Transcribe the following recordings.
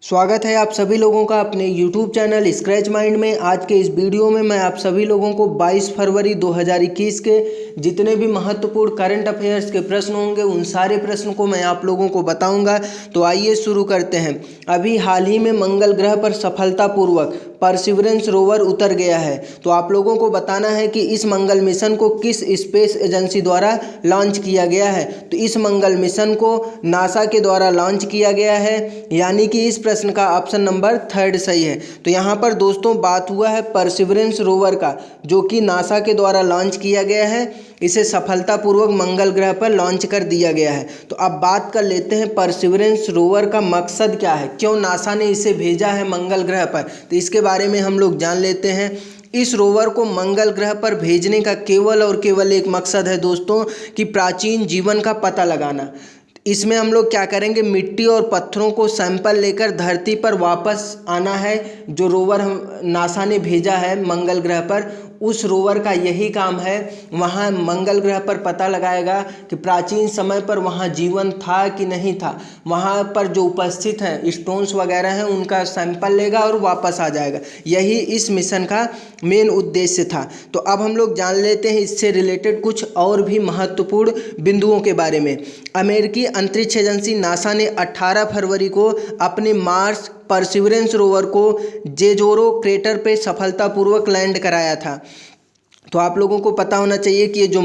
स्वागत है आप सभी लोगों का अपने YouTube चैनल स्क्रैच माइंड में। आज के इस वीडियो में मैं आप सभी लोगों को 22 फरवरी 2021 के जितने भी महत्वपूर्ण करंट अफेयर्स के प्रश्न होंगे उन सारे प्रश्न को मैं आप लोगों को बताऊंगा। तो आइए शुरू करते हैं। अभी हाल ही में मंगल ग्रह पर सफलतापूर्वक परसिवरेंस रोवर उतर गया है। तो आप लोगों को बताना है कि इस मंगल मिशन को किस स्पेस एजेंसी द्वारा लॉन्च किया गया है। तो इस मंगल मिशन को नासा के द्वारा लॉन्च किया गया है, यानी कि इस प्रश्न का ऑप्शन नंबर 3 सही है। तो यहाँ पर दोस्तों बात हुआ है परसिवरेंस रोवर का, जो कि नासा के द्वारा लॉन्च किया गया है। इसे सफलतापूर्वक मंगल ग्रह पर लॉन्च कर दिया गया है। तो अब बात कर लेते हैं परसिवरेंस रोवर का मकसद क्या है, क्यों नासा ने इसे भेजा है मंगल ग्रह पर। तो इसके बारे में हम लोग जान लेते हैं। इस रोवर को मंगल ग्रह पर भेजने का केवल और केवल एक मकसद है दोस्तों कि प्राचीन जीवन का पता लगाना। इसमें हम लोग क्या करेंगे, मिट्टी और पत्थरों को सैंपल लेकर धरती पर वापस आना है। जो रोवर हम नासा ने भेजा है मंगल ग्रह पर, उस रोवर का यही काम है। वहाँ मंगल ग्रह पर पता लगाएगा कि प्राचीन समय पर वहाँ जीवन था कि नहीं था। वहाँ पर जो उपस्थित हैं स्टोन्स वगैरह हैं उनका सैंपल लेगा और वापस आ जाएगा। यही इस मिशन का मेन उद्देश्य था। तो अब हम लोग जान लेते हैं इससे रिलेटेड कुछ और भी महत्वपूर्ण बिंदुओं के बारे में। अमेरिकी अंतरिक्ष एजेंसी नासा ने 18 फरवरी को अपने मार्स परसिवरेंस रोवर को जेजोरो क्रेटर पे सफलतापूर्वक लैंड कराया था। तो आप लोगों को पता होना चाहिए कि ये जो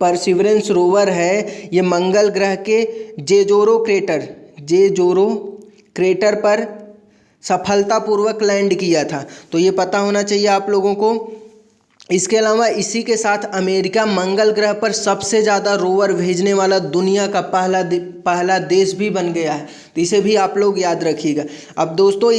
परसिवरेंस रोवर है ये मंगल ग्रह के जेजोरो क्रेटर पर सफलतापूर्वक लैंड किया था। तो ये पता होना चाहिए आप लोगों को। इसके अलावा इसी के साथ अमेरिका मंगल ग्रह पर सबसे ज़्यादा रोवर भेजने वाला दुनिया का पहला देश भी बन गया है। तो इसे भी आप लोग याद रखिएगा। अब दोस्तों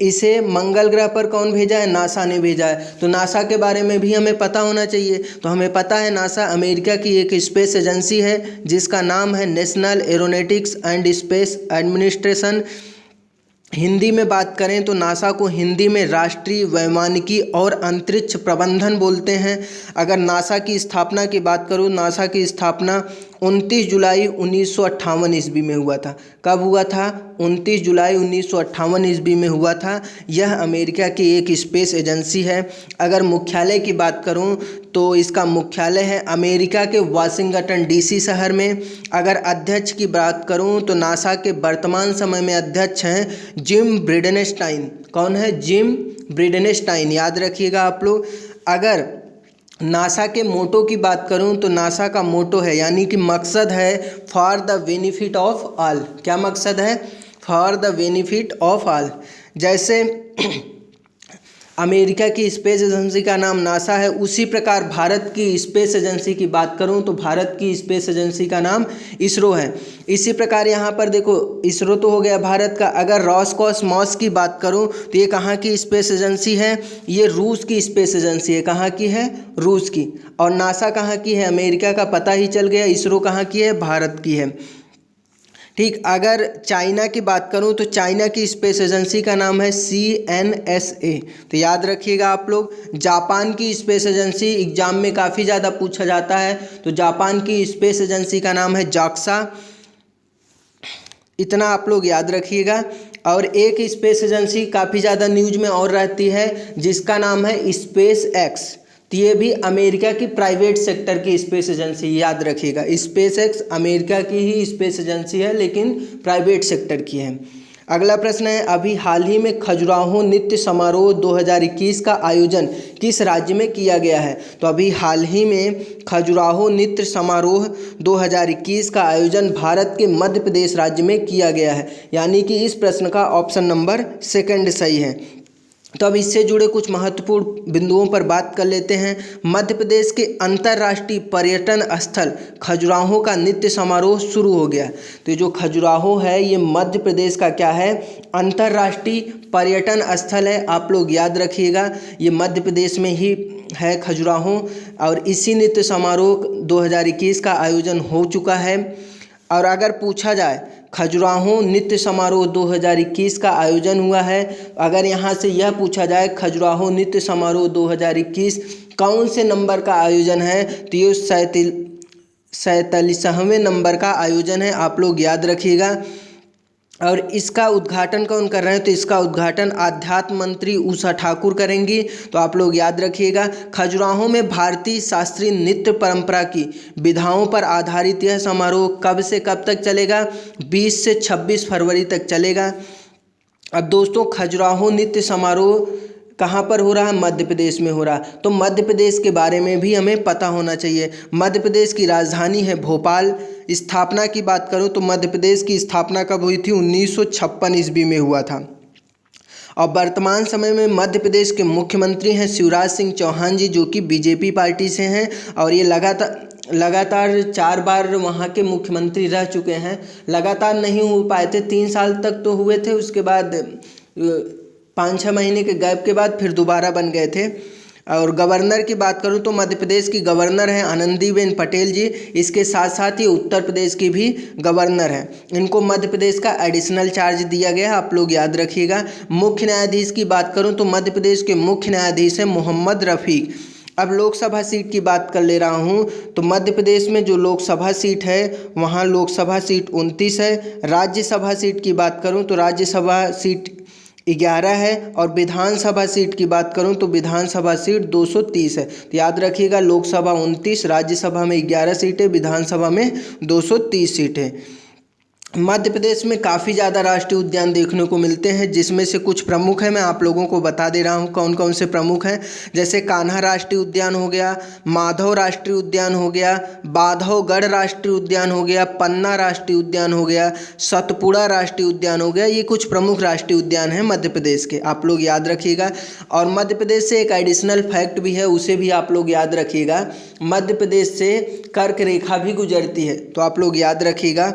इसे मंगल ग्रह पर कौन भेजा है, नासा ने भेजा है। तो नासा के बारे में भी हमें पता होना चाहिए। तो हमें पता है नासा अमेरिका की एक स्पेस एजेंसी है जिसका नाम है national aeronautics and space administration. Hindi में बात करें तो नासा को हिंदी में राष्ट्रीय वैमानिकी और अंतरिक्ष प्रबंधन बोलते हैं। अगर नासा की स्थापना की बात करूँ, नासा की स्थापना 29 जुलाई 1958 ईस्वी में हुआ था। कब हुआ था? 29 जुलाई 1958 ईस्वी में हुआ था। यह अमेरिका की एक स्पेस एजेंसी है। अगर मुख्यालय की बात करूं तो इसका मुख्यालय है अमेरिका के वाशिंगटन डीसी शहर में। अगर अध्यक्ष की बात करूं तो नासा के वर्तमान समय में अध्यक्ष हैं जिम ब्रिडनस्टाइन। कौन है? जिम ब्रिडनस्टाइन, याद रखिएगा आप लोग। अगर नासा के मोटो की बात करूं तो नासा का मोटो है, यानी कि मकसद है for the benefit of all. क्या मकसद है? For the benefit of all. जैसे अमेरिका की स्पेस एजेंसी का नाम नासा है, उसी प्रकार भारत की स्पेस एजेंसी की बात करूं तो भारत की स्पेस एजेंसी का नाम इसरो है। इसी प्रकार यहाँ पर देखो, इसरो तो हो गया भारत का। अगर रॉसकॉसमॉस की बात करूं तो ये कहाँ की स्पेस एजेंसी है? ये रूस की स्पेस एजेंसी है। कहाँ की है? रूस की। और नासा कहाँ की है? अमेरिका का पता ही चल गया। इसरो कहाँ की है? भारत की है। ठीक। अगर चाइना की बात करूं तो चाइना की स्पेस एजेंसी का नाम है CNSA। तो याद रखिएगा आप लोग। जापान की स्पेस एजेंसी एग्जाम में काफ़ी ज़्यादा पूछा जाता है, तो जापान की स्पेस एजेंसी का नाम है JAXA। इतना आप लोग याद रखिएगा। और एक स्पेस एजेंसी काफ़ी ज़्यादा न्यूज में और रहती है जिसका नाम है स्पेस एक्स। तो ये भी अमेरिका की प्राइवेट सेक्टर की स्पेस एजेंसी, याद रखिएगा। स्पेस एक्स अमेरिका की ही स्पेस एजेंसी है लेकिन प्राइवेट सेक्टर की है। अगला प्रश्न है, अभी हाल ही में खजुराहो नृत्य समारोह 2021 का आयोजन किस राज्य में किया गया है? तो अभी हाल ही में खजुराहो नृत्य समारोह 2021 का आयोजन भारत के मध्य प्रदेश राज्य में किया गया है, यानी कि इस प्रश्न का ऑप्शन नंबर 2 सही है। तो अब इससे जुड़े कुछ महत्वपूर्ण बिंदुओं पर बात कर लेते हैं। मध्य प्रदेश के अंतर्राष्ट्रीय पर्यटन स्थल खजुराहो का नृत्य समारोह शुरू हो गया। तो ये जो खजुराहो है ये मध्य प्रदेश का क्या है? अंतर्राष्ट्रीय पर्यटन स्थल है। आप लोग याद रखिएगा, ये मध्य प्रदेश में ही है खजुराहो। और इसी नृत्य समारोह 2021 का आयोजन हो चुका है। और अगर पूछा जाए खजुराहो नृत्य समारोह 2021 का आयोजन हुआ है, अगर यहाँ से यह पूछा जाए खजुराहो नृत्य समारोह 2021 कौन से नंबर का आयोजन है, तो ये 47वें नंबर का आयोजन है। आप लोग याद रखिएगा। और इसका उद्घाटन कौन कर रहे हैं? तो इसका उद्घाटन आध्यात्म मंत्री उषा ठाकुर करेंगी। तो आप लोग याद रखिएगा। खजुराहो में भारतीय शास्त्रीय नृत्य परंपरा की विधाओं पर आधारित यह समारोह कब से कब तक चलेगा? 20 से 26 फरवरी तक चलेगा। अब दोस्तों, खजुराहो नृत्य समारोह कहाँ पर हो रहा है? मध्य प्रदेश में हो रहा है। तो मध्य प्रदेश के बारे में भी हमें पता होना चाहिए। मध्य प्रदेश की राजधानी है भोपाल। स्थापना की बात करूँ तो मध्य प्रदेश की स्थापना कब हुई थी? 1956 ईस्वी में हुआ था। और वर्तमान समय में मध्य प्रदेश के मुख्यमंत्री हैं शिवराज सिंह चौहान जी, जो कि बीजेपी पार्टी से हैं और ये लगातार 4 बार वहाँ के मुख्यमंत्री रह चुके हैं। लगातार नहीं हो पाए थे, 3 साल तक तो हुए थे, उसके बाद 5-6 महीने के गैप के बाद फिर दोबारा बन गए थे। और गवर्नर की बात करूं तो मध्य प्रदेश की गवर्नर हैं आनंदीबेन पटेल जी। इसके साथ साथ ही उत्तर प्रदेश की भी गवर्नर हैं। इनको मध्य प्रदेश का एडिशनल चार्ज दिया गया है, आप लोग याद रखिएगा। मुख्य न्यायाधीश की बात करूं तो मध्य प्रदेश के मुख्य न्यायाधीश हैं मोहम्मद रफ़ीक। अब लोकसभा सीट की बात कर ले रहा हूं तो मध्य प्रदेश में जो लोकसभा सीट है वहां लोकसभा सीट 29 है। राज्यसभा सीट की बात करूं तो राज्यसभा सीट 11 है। और विधानसभा सीट की बात करूं तो विधानसभा सीट 230 है। तो याद रखिएगा, लोकसभा 29, राज्यसभा में 11 सीटें, विधानसभा में 230 सीटें। मध्य प्रदेश में काफ़ी ज़्यादा राष्ट्रीय उद्यान देखने को मिलते हैं, जिसमें से कुछ प्रमुख हैं, मैं आप लोगों को बता दे रहा हूँ कौन कौन से प्रमुख हैं। जैसे कान्हा राष्ट्रीय उद्यान हो गया, माधव राष्ट्रीय उद्यान हो गया, बांधवगढ़ राष्ट्रीय उद्यान हो गया, पन्ना राष्ट्रीय उद्यान हो गया, सतपुड़ा राष्ट्रीय उद्यान हो गया। ये कुछ प्रमुख राष्ट्रीय उद्यान हैं मध्य प्रदेश के, आप लोग याद रखिएगा। और मध्य प्रदेश से एक एडिशनल फैक्ट भी है, उसे भी आप लोग याद रखिएगा। मध्य प्रदेश से कर्क रेखा भी गुजरती है, तो आप लोग याद रखिएगा।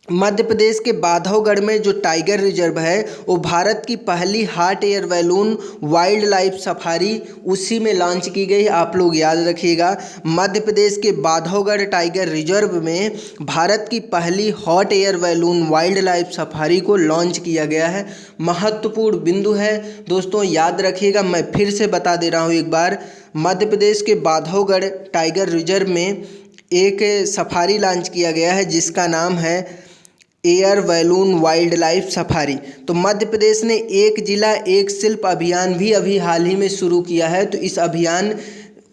मध्य प्रदेश के बांधवगढ़ में जो टाइगर रिजर्व है वो भारत की पहली hot air balloon wild life safari उसी में लॉन्च की गई, आप लोग याद रखिएगा। मध्य प्रदेश के बांधवगढ़ टाइगर रिजर्व में भारत की पहली hot air balloon wild life safari को लॉन्च किया गया है। महत्वपूर्ण बिंदु है दोस्तों, याद रखिएगा। मैं फिर से बता दे रहा हूँ एक बार, मध्य प्रदेश के बांधवगढ़ टाइगर रिजर्व में एक सफारी लॉन्च किया गया है जिसका नाम है air balloon wild life safari. तो मध्य प्रदेश ने एक जिला एक शिल्प अभियान भी अभी हाल ही में शुरू किया है, तो इस अभियान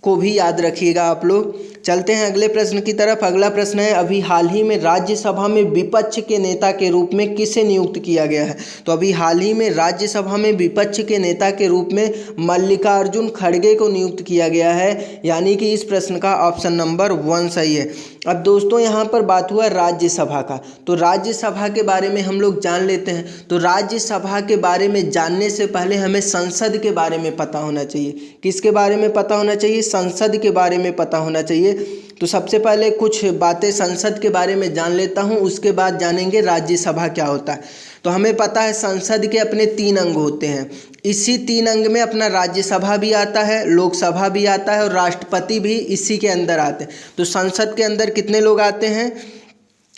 को भी याद रखिएगा आप लोग। चलते हैं अगले प्रश्न की तरफ। अगला प्रश्न है, अभी हाल ही में राज्यसभा में विपक्ष के नेता के रूप में किसे नियुक्त किया गया है? तो अभी हाल ही में राज्यसभा में विपक्ष के नेता के रूप में मल्लिकार्जुन खड़गे को नियुक्त किया गया है, यानी कि इस प्रश्न का ऑप्शन नंबर 1 सही है। अब दोस्तों यहाँ पर बात हुआ राज्यसभा का, तो राज्यसभा के बारे में हम लोग जान लेते हैं। तो राज्यसभा के बारे में जानने से पहले हमें संसद के बारे में पता होना चाहिए। किसके बारे में पता होना चाहिए? संसद के बारे में पता होना चाहिए। तो सबसे पहले कुछ बातें संसद के बारे में जान लेता हूँ, उसके बाद जानेंगे राज्यसभा क्या होता है। तो हमें पता है संसद के अपने 3 अंग होते हैं। इसी 3 अंग में अपना राज्यसभा भी आता है, लोकसभा भी आता है और राष्ट्रपति भी इसी के अंदर आते हैं। तो संसद के अंदर कितने लोग आते हैं?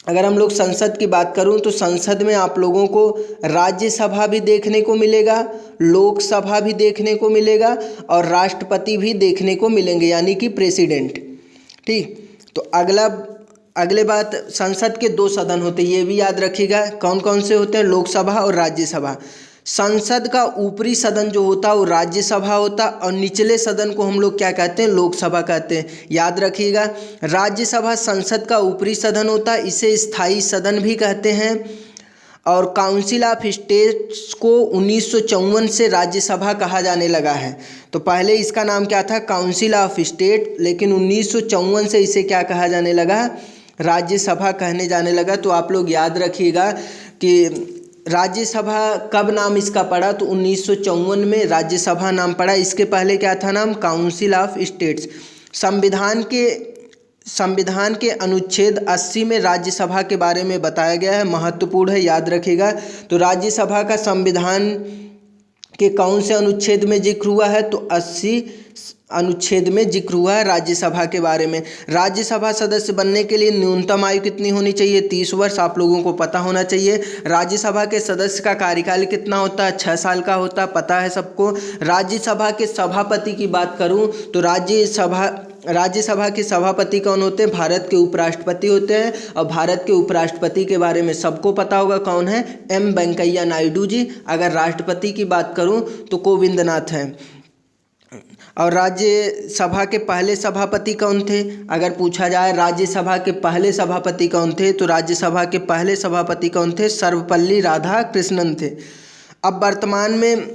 अगर हम लोग संसद की बात करूं तो संसद में आप लोगों को राज्यसभा भी देखने को मिलेगा, लोकसभा भी देखने को मिलेगा और राष्ट्रपति भी देखने को मिलेंगे, यानी कि प्रेसिडेंट। ठीक, तो अगले बात, संसद के 2 सदन होते हैं, ये भी याद रखिएगा। कौन कौन से होते हैं? लोकसभा और राज्यसभा। संसद का ऊपरी सदन जो होता है वो राज्यसभा होता और निचले सदन को हम लोग क्या कहते हैं? लोकसभा कहते हैं, याद रखिएगा। राज्यसभा संसद का ऊपरी सदन होता है, इसे स्थायी सदन भी कहते हैं। और काउंसिल ऑफ स्टेट्स को 1954 से राज्यसभा कहा जाने लगा है। तो पहले इसका नाम क्या था? काउंसिल ऑफ स्टेट, लेकिन 1954 से इसे क्या कहा जाने लगा? राज्यसभा कहने जाने लगा। तो आप लोग याद रखिएगा कि राज्यसभा कब नाम इसका पड़ा? तो 1954 में राज्यसभा नाम पड़ा। इसके पहले क्या था नाम? Council of states. संविधान के अनुच्छेद 80 में राज्यसभा के बारे में बताया गया है, महत्वपूर्ण है, याद रखिएगा। तो राज्यसभा का संविधान के कौन से अनुच्छेद में जिक्र हुआ है? तो 80 अनुच्छेद में जिक्र हुआ है राज्यसभा के बारे में। राज्यसभा सदस्य बनने के लिए न्यूनतम आयु कितनी होनी चाहिए? 30 वर्ष, आप लोगों को पता होना चाहिए। राज्यसभा के सदस्य का कार्यकाल कितना होता है? 6 साल का होता है, पता है सबको। राज्यसभा के सभापति की बात करूं तो राज्यसभा के सभापति कौन होते हैं? भारत के उपराष्ट्रपति होते हैं। और भारत के उपराष्ट्रपति के बारे में सबको पता होगा कौन है? एम वेंकैया नायडू जी। अगर राष्ट्रपति की बात करूं तो कोविंद नाथ हैं। और राज्यसभा के पहले सभापति कौन थे? अगर पूछा जाए राज्यसभा के पहले सभापति कौन थे, तो राज्यसभा के पहले सभापति कौन थे? सर्वपल्ली राधाकृष्णन थे। अब वर्तमान में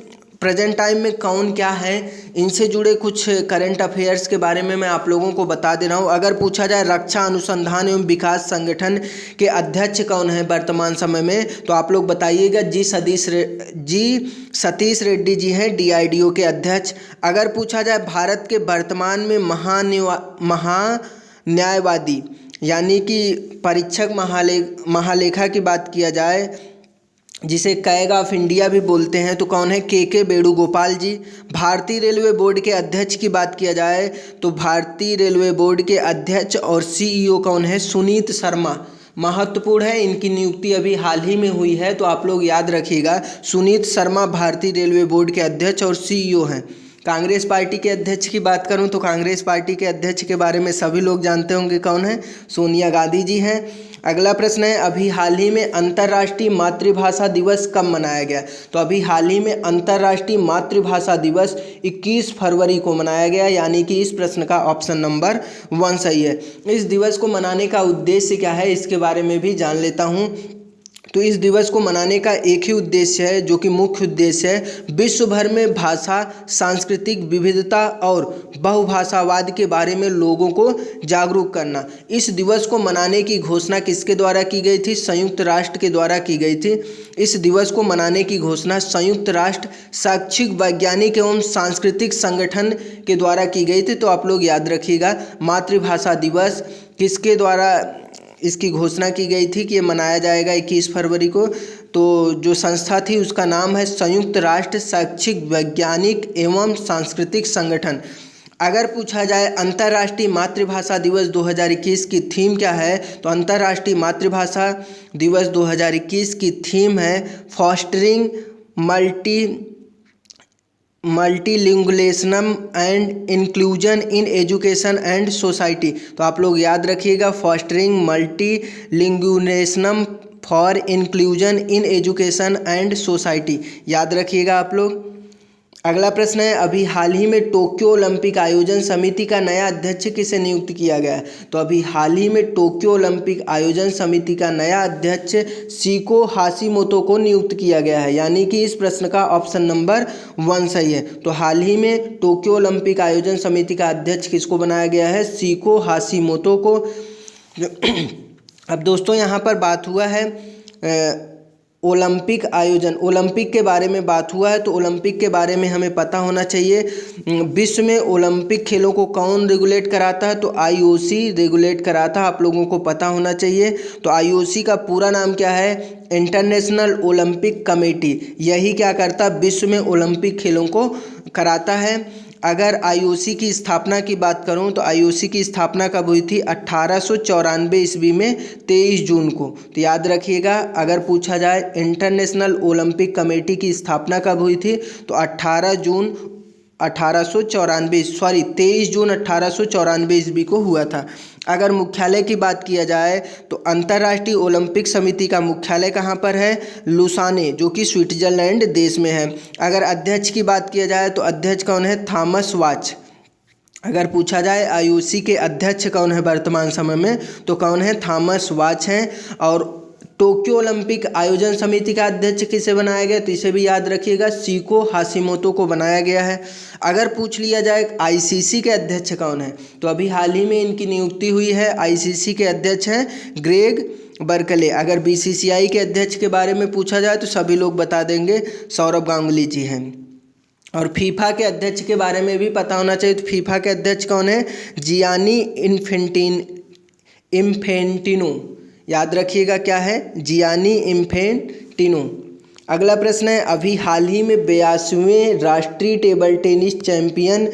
प्रेजेंट टाइम में कौन क्या है, इनसे जुड़े कुछ करंट अफेयर्स के बारे में मैं आप लोगों को बता दे रहा हूँ। अगर पूछा जाए रक्षा अनुसंधान एवं विकास संगठन के अध्यक्ष कौन है वर्तमान समय में, तो आप लोग बताइएगा। जी सतीश रेड्डी जी हैं DRDO के अध्यक्ष। अगर पूछा जाए भारत के वर्तमान में महान्यायवादी यानी कि परीक्षक महालेखा की बात किया जाए, जिसे कैग ऑफ इंडिया भी बोलते हैं, तो कौन है? KK वेणुगोपाल जी। भारतीय रेलवे बोर्ड के अध्यक्ष की बात किया जाए तो भारतीय रेलवे बोर्ड के अध्यक्ष और CEO कौन है? सुनीत शर्मा। महत्वपूर्ण है, इनकी नियुक्ति अभी हाल ही में हुई है, तो आप लोग याद रखिएगा। सुनीत शर्मा भारतीय रेलवे बोर्ड के अध्यक्ष और CEO हैं। कांग्रेस पार्टी के अध्यक्ष की बात करूं तो कांग्रेस पार्टी के अध्यक्ष के बारे में सभी लोग जानते होंगे, कौन है? सोनिया गांधी जी हैं। अगला प्रश्न है, अभी हाल ही में अंतर्राष्ट्रीय मातृभाषा दिवस कब मनाया गया? तो अभी हाल ही में अंतर्राष्ट्रीय मातृभाषा दिवस 21 फरवरी को मनाया गया, यानी कि इस प्रश्न का ऑप्शन नंबर 1 सही है। इस दिवस को मनाने का उद्देश्य क्या है, इसके बारे में भी जान लेता हूँ। तो इस दिवस को मनाने का एक ही उद्देश्य है, जो कि मुख्य उद्देश्य है, विश्व भर में भाषा, सांस्कृतिक विविधता और बहुभाषावाद के बारे में लोगों को जागरूक करना। इस दिवस को मनाने की घोषणा किसके द्वारा की गई थी? संयुक्त राष्ट्र के द्वारा की गई थी। इस दिवस को मनाने की घोषणा संयुक्त राष्ट्र शैक्षिक, वैज्ञानिक एवं सांस्कृतिक संगठन के द्वारा की गई थी। तो आप लोग याद रखिएगा, मातृभाषा दिवस किसके द्वारा इसकी घोषणा की गई थी कि ये मनाया जाएगा 21 फरवरी को? तो जो संस्था थी उसका नाम है संयुक्त राष्ट्र शैक्षिक, वैज्ञानिक एवं सांस्कृतिक संगठन। अगर पूछा जाए अंतर्राष्ट्रीय मातृभाषा दिवस 2021 की थीम क्या है, तो अंतर्राष्ट्रीय मातृभाषा दिवस 2021 की थीम है fostering multilingualism and inclusion in education and society. तो आप लोग याद रखिएगा, fostering multilingualism for inclusion in education and society, याद रखिएगा आप लोग। अगला प्रश्न है, अभी हाल ही में टोक्यो ओलंपिक आयोजन समिति का नया अध्यक्ष किसे नियुक्त किया गया है? तो अभी हाल ही में टोक्यो ओलंपिक आयोजन समिति का नया अध्यक्ष शिको हाशिमोतो को नियुक्त किया गया है, यानी कि इस प्रश्न का ऑप्शन नंबर 1 सही है। तो हाल ही में टोक्यो ओलंपिक आयोजन समिति का अध्यक्ष किसको बनाया गया है? शिको हाशिमोतो को। अब दोस्तों यहाँ पर बात हुआ है ओलंपिक आयोजन, ओलंपिक के बारे में बात हुआ है, तो ओलंपिक के बारे में हमें पता होना चाहिए। विश्व में ओलंपिक खेलों को कौन रेगुलेट कराता है? तो IOC रेगुलेट कराता है, आप लोगों को पता होना चाहिए। तो IOC का पूरा नाम क्या है? International Olympic committee. यही क्या करता है? विश्व में ओलंपिक खेलों को कराता है। अगर IOC की स्थापना की बात करूं तो IOC की स्थापना कब हुई थी? 1894 ईस्वी में 23 जून को। तो याद रखिएगा, अगर पूछा जाए इंटरनेशनल ओलंपिक कमेटी की स्थापना कब हुई थी, तो 23 जून 1894 ईस्वी को हुआ था। अगर मुख्यालय की बात किया जाए तो अंतर्राष्ट्रीय ओलंपिक समिति का मुख्यालय कहाँ पर है? लुसाने, जो कि स्विट्जरलैंड देश में है। अगर अध्यक्ष की बात किया जाए तो अध्यक्ष कौन है? Thomas watch. अगर पूछा जाए IOC के अध्यक्ष कौन है वर्तमान समय में, तो कौन है? थॉमस वाच हैं। और टोक्यो ओलंपिक आयोजन समिति का अध्यक्ष किसे बनाया गया? तो इसे भी याद रखिएगा, शिको हाशिमोतो को बनाया गया है। अगर पूछ लिया जाए ICC के अध्यक्ष कौन है, तो अभी हाल ही में इनकी नियुक्ति हुई है। ICC के अध्यक्ष हैं ग्रेग बर्कले। अगर BCCI के अध्यक्ष के बारे में पूछा जाए तो सभी लोग बता देंगे, सौरभ गांगुली जी हैं। और फीफा के अध्यक्ष के बारे में भी पता होना चाहिए, तो फीफा के अध्यक्ष कौन है? Gianni Infantino. याद रखिएगा क्या है? Gianni Infantino. अगला प्रश्न है, अभी हाल ही में 82वें राष्ट्रीय टेबल टेनिस चैंपियन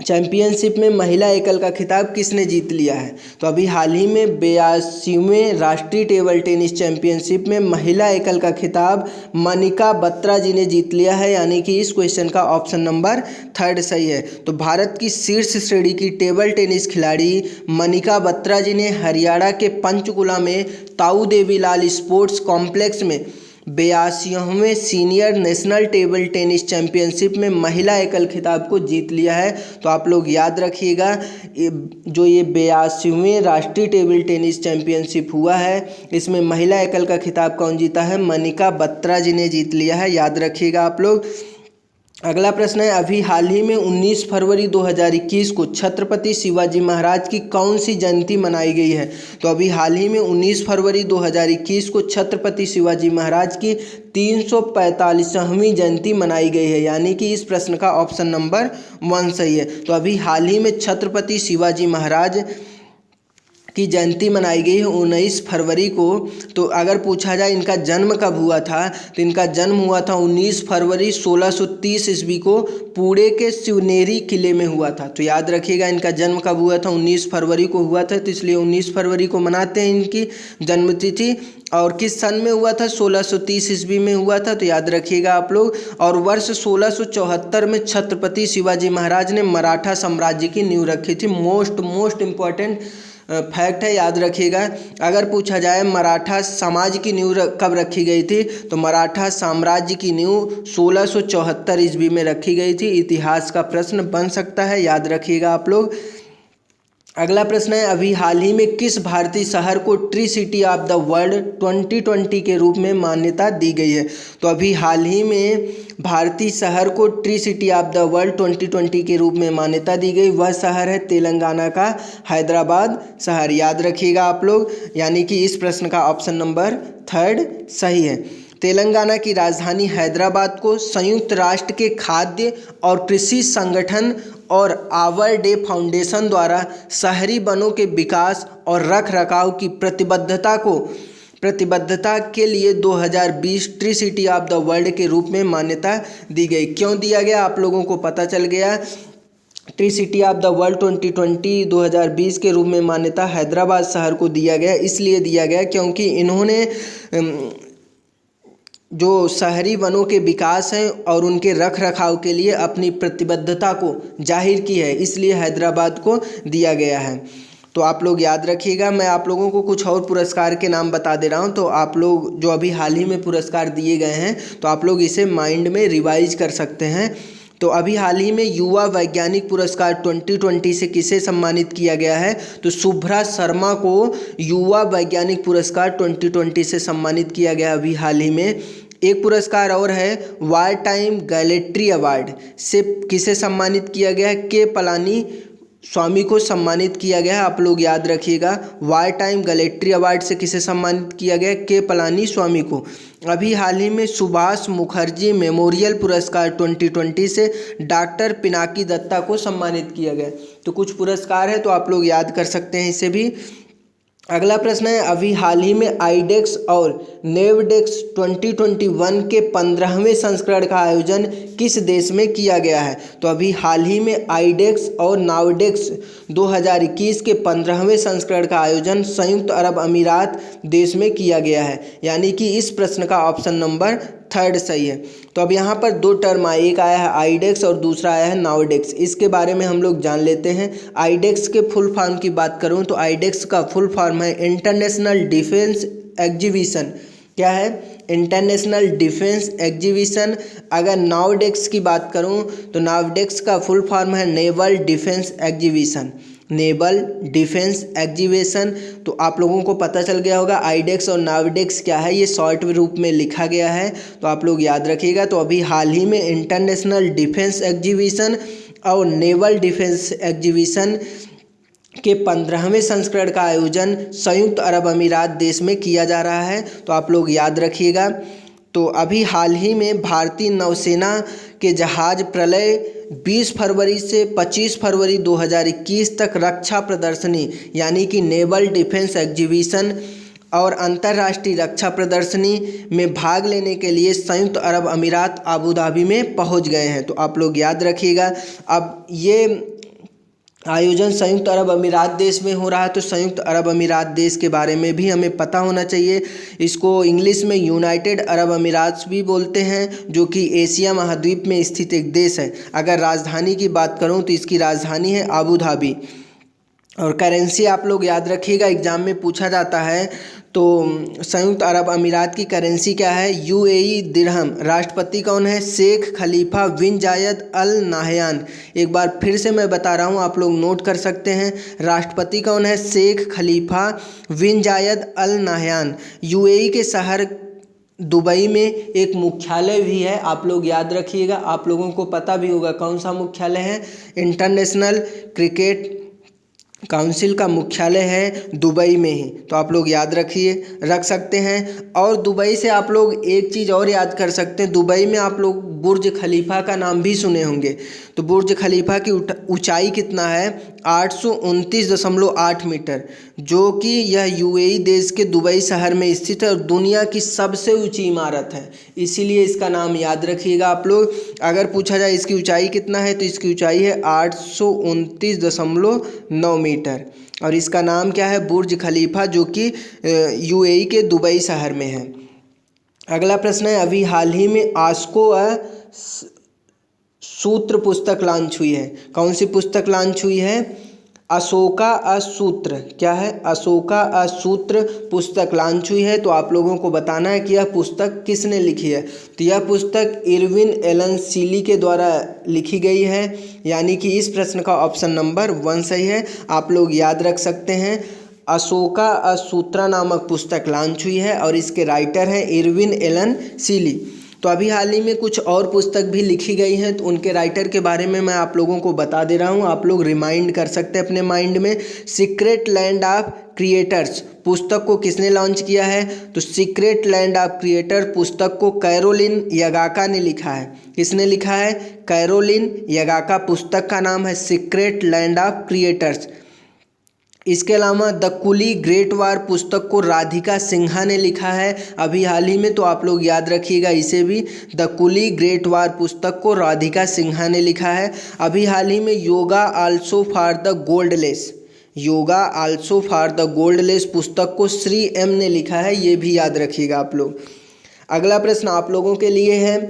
चैंपियनशिप में महिला एकल का खिताब किसने जीत लिया है? तो अभी हाल ही में 82वें राष्ट्रीय टेबल टेनिस चैंपियनशिप में महिला एकल का खिताब मनिका बत्रा जी ने जीत लिया है, यानी कि इस क्वेश्चन का ऑप्शन नंबर 3 सही है। तो भारत की शीर्ष श्रेणी की टेबल टेनिस खिलाड़ी मनिका बत्रा जी ने हरियाणा के पंचकुला में ताऊ देवीलाल स्पोर्ट्स कॉम्प्लेक्स में 82वें senior national table tennis championship में महिला एकल खिताब को जीत लिया है। तो आप लोग याद रखिएगा, जो ये 82वें राष्ट्रीय टेबल टेनिस चैंपियनशिप हुआ है, इसमें महिला एकल का खिताब कौन जीता है? मनिका बत्रा जी ने जीत लिया है, याद रखिएगा आप लोग। अगला प्रश्न है, अभी हाल ही में 19 फरवरी 2021 को छत्रपति शिवाजी महाराज की कौन सी जयंती मनाई गई है? तो अभी हाल ही में 19 फरवरी 2021 को छत्रपति शिवाजी महाराज की 345वीं जयंती मनाई गई है, यानी कि इस प्रश्न का ऑप्शन नंबर 1 सही है। तो अभी हाल ही में छत्रपति शिवाजी महाराज की जयंती मनाई गई है 19 फरवरी को। तो अगर पूछा जाए इनका जन्म कब हुआ था, तो इनका जन्म हुआ था 19 फरवरी 1630 ईस्वी को पुणे के शिवनेरी किले में हुआ था। तो याद रखिएगा, इनका जन्म कब हुआ था? 19 फरवरी को हुआ था, तो इसलिए 19 फरवरी को मनाते हैं इनकी जन्मतिथि। और किस सन में हुआ था? 1630 ईस्वी में हुआ था, तो याद रखिएगा आप लोग। और वर्ष 1674 में छत्रपति शिवाजी महाराज ने मराठा साम्राज्य की नींव रखी थी। मोस्ट इम्पॉर्टेंट फैक्ट है, याद रखिएगा। अगर पूछा जाए मराठा समाज की नींव कब रखी गई थी, तो मराठा साम्राज्य की नींव 1674 ईस्वी में रखी गई थी। इतिहास का प्रश्न बन सकता है, याद रखिएगा आप लोग। अगला प्रश्न है, अभी हाल ही में किस भारतीय शहर को tree city of the world 2020 के रूप में मान्यता दी गई है? तो अभी हाल ही में भारतीय शहर को tree city of the world 2020 के रूप में मान्यता दी गई। वह शहर है तेलंगाना का हैदराबाद शहर, याद रखिएगा आप लोग, यानी कि इस प्रश्न का ऑप्शन नंबर 3 सही है। तेलंगाना की राजधानी हैदराबाद को संयुक्त राष्ट्र के खाद्य और कृषि संगठन और आवर डे फाउंडेशन द्वारा शहरी वनों के विकास और रखरखाव की प्रतिबद्धता के लिए 2020 tree city of the world के रूप में मान्यता दी गई। क्यों दिया गया, आप लोगों को पता चल गया। Tree city of the world 2020 के रूप में मान्यता हैदराबाद शहर को दिया गया, इसलिए दिया गया क्योंकि इन्होंने जो शहरी वनों के विकास हैं और उनके रख रखाव के लिए अपनी प्रतिबद्धता को जाहिर की है, इसलिए हैदराबाद को दिया गया है। तो आप लोग याद रखिएगा। मैं आप लोगों को कुछ और पुरस्कार के नाम बता दे रहा हूं, तो आप लोग जो अभी हाल ही में पुरस्कार दिए गए हैं, तो आप लोग इसे माइंड में रिवाइज कर सकते हैं। तो अभी हाल ही में युवा वैज्ञानिक पुरस्कार 2020 से किसे सम्मानित किया गया है? तो शुभ्रा शर्मा को युवा वैज्ञानिक पुरस्कार 2020 से सम्मानित किया गया अभी हाल ही में। एक पुरस्कार और है वार टाइम गैलेट्री अवार्ड से किसे सम्मानित किया गया है? के पलानी स्वामी को सम्मानित किया गया है, आप लोग याद रखिएगा। वार टाइम गैलेट्री अवार्ड से किसे सम्मानित किया गया? के पलानी स्वामी को। अभी हाल ही में सुभाष मुखर्जी मेमोरियल पुरस्कार 2020 से डॉक्टर पिनाकी दत्ता को सम्मानित किया गया। तो कुछ पुरस्कार है, तो आप लोग याद कर सकते हैं इसे भी। अगला प्रश्न है, अभी हाल ही में आईडेक्स और नेवडेक्स 2021 के 15वें संस्करण का आयोजन किस देश में किया गया है? तो अभी हाल ही में आईडेक्स और नावडेक्स 2021 के 15वें संस्करण का आयोजन संयुक्त अरब अमीरात देश में किया गया है, यानी कि इस प्रश्न का ऑप्शन नंबर 3 सही है। तो अब यहाँ पर 2 टर्म आए, एक आया है आईडेक्स और दूसरा आया है नावडेक्स। इसके बारे में हम लोग जान लेते हैं। आईडेक्स के फुल फॉर्म की बात करूँ तो आईडेक्स का फुल फॉर्म है इंटरनेशनल डिफेंस एग्जीबिशन। क्या है? International defence exhibition. अगर नावडेक्स की बात करूँ तो नावडेक्स का फुल फॉर्म है naval defence exhibition. Naval defence exhibition. तो आप लोगों को पता चल गया होगा आईडेक्स और नावडेक्स क्या है, ये शॉर्ट रूप में लिखा गया है, तो आप लोग याद रखिएगा। तो अभी हाल ही में इंटरनेशनल डिफेंस एग्जीबिशन और नेवल डिफेंस एग्जीबिशन के 15वें संस्करण का आयोजन संयुक्त अरब अमीरात देश में किया जा रहा है, तो आप लोग याद रखिएगा। तो अभी हाल ही में भारतीय नौसेना के जहाज प्रलय 20 फरवरी से 25 फरवरी 2021 तक रक्षा प्रदर्शनी यानी कि नेवल डिफेंस एग्जीबिशन और अंतर्राष्ट्रीय रक्षा प्रदर्शनी में भाग लेने के लिए संयुक्त अरब अमीरात आबू धाबी में पहुंच गए हैं, तो आप लोग याद रखिएगा। अब ये आयोजन संयुक्त अरब अमीरात देश में हो रहा है, तो संयुक्त अरब अमीरात देश के बारे में भी हमें पता होना चाहिए। इसको इंग्लिश में यूनाइटेड अरब अमीरात भी बोलते हैं, जो कि एशिया महाद्वीप में स्थित एक देश है। अगर राजधानी की बात करूं तो इसकी राजधानी है अबू धाबी। और करेंसी आप लोग याद रखिएगा, एग्जाम में पूछा जाता है। तो संयुक्त अरब अमीरात की करेंसी क्या है? यूएई दिरहम। राष्ट्रपति कौन है? शेख खलीफा बिन जायद अल नाहयान। एक बार फिर से मैं बता रहा हूँ, आप लोग नोट कर सकते हैं। राष्ट्रपति कौन है? शेख खलीफा बिन जायद अल नाहयान। यूएई के शहर दुबई में एक मुख्यालय भी है, आप लोग याद रखिएगा। आप लोगों को पता भी होगा कौन सा मुख्यालय है। इंटरनेशनल क्रिकेट काउंसिल का मुख्यालय है दुबई में ही, तो आप लोग याद रख सकते हैं। और दुबई से आप लोग एक चीज़ और याद कर सकते हैं, दुबई में आप लोग बुर्ज खलीफा का नाम भी सुने होंगे। तो बुर्ज खलीफा की ऊंचाई कितना है? 829.8 मीटर, जो कि यह यूएई देश के दुबई शहर में स्थित है और दुनिया की सबसे ऊंची इमारत है, इसीलिए इसका नाम याद रखिएगा आप लोग। अगर पूछा जाए इसकी ऊंचाई कितना है, तो इसकी ऊंचाई है 829.9 मीटर, और इसका नाम क्या है? बुर्ज खलीफा, जो कि यूएई के दुबई शहर में है। अगला प्रश्न है, अभी हाल ही में आस्को सूत्र पुस्तक लॉन्च हुई है। कौन सी पुस्तक लॉन्च हुई है? अशोका असूत्र। क्या है? अशोका असूत्र पुस्तक लॉन्च हुई है। तो आप लोगों को बताना है कि यह पुस्तक किसने लिखी है। तो यह पुस्तक इरविन एलन सीली के द्वारा लिखी गई है, यानी कि इस प्रश्न का ऑप्शन नंबर 1 सही है। आप लोग याद रख सकते हैं, अशोका असूत्रा नामक पुस्तक लॉन्च हुई है और इसके राइटर हैं इरविन एलन सीली। तो अभी हाल ही में कुछ और पुस्तक भी लिखी गई हैं, तो उनके राइटर के बारे में मैं आप लोगों को बता दे रहा हूँ, आप लोग रिमाइंड कर सकते हैं अपने माइंड में। सीक्रेट लैंड ऑफ क्रिएटर्स पुस्तक को किसने लॉन्च किया है? तो सीक्रेट लैंड ऑफ क्रिएटर पुस्तक को कैरोलिन यगाका ने लिखा है। किसने लिखा है? कैरोलिन यगाका। पुस्तक का नाम है सीक्रेट लैंड ऑफ क्रिएटर्स। इसके अलावा द कुली ग्रेट वार पुस्तक को राधिका सिन्हा ने लिखा है अभी हाल ही में, तो आप लोग याद रखिएगा इसे भी। द कुली ग्रेट वार पुस्तक को राधिका सिन्हा ने लिखा है अभी हाल ही में। Yoga also for the goldless, yoga also for the goldless पुस्तक को श्री एम ने लिखा है, ये भी याद रखिएगा आप लोग। अगला प्रश्न आप लोगों के लिए है,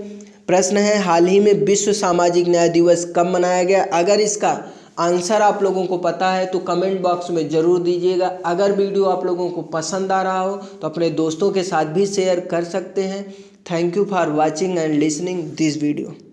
प्रश्न है, हाल ही में विश्व सामाजिक न्याय दिवस कब मनाया गया? अगर इसका आंसर आप लोगों को पता है तो कमेंट बॉक्स में ज़रूर दीजिएगा। अगर वीडियो आप लोगों को पसंद आ रहा हो तो अपने दोस्तों के साथ भी शेयर कर सकते हैं। Thank you for watching and listening this video.